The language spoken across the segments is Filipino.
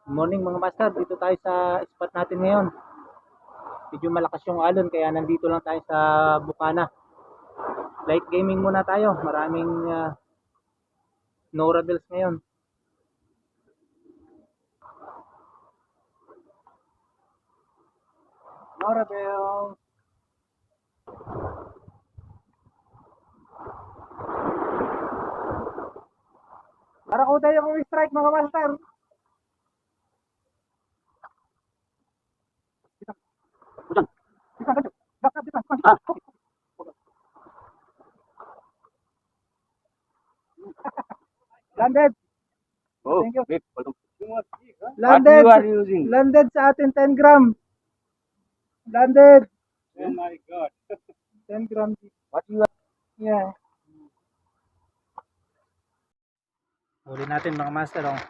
Good morning mga master, dito tayo sa spot natin ngayon. Medyo malakas yung alon kaya nandito lang tayo sa Bukana. Light gaming muna tayo, maraming Nora bells ngayon. Nora bells. Barakuda yung strike mga master. Landed. Oh, Thank you. wait, hold on. Landed. What you are using? Landed sa atin 10 gram. Landed. Oh my God. 10 gram. What you are? Yeah. Huli natin mga master, oh.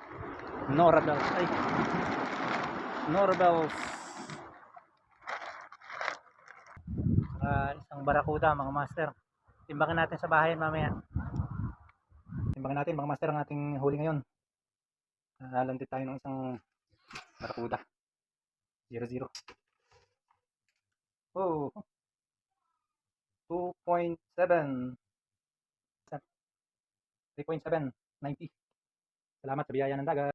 Nora bells. Ay. Nora bells. Isang barakuda mga master. Timbakan natin sa bahay mamaya. Timbakan natin mga master ang ating huli ngayon. Landed tayo ng isang barakuda. 0-0. Oh, 2.7. 3.7. 90. Salamat sa biyaya ng dagat.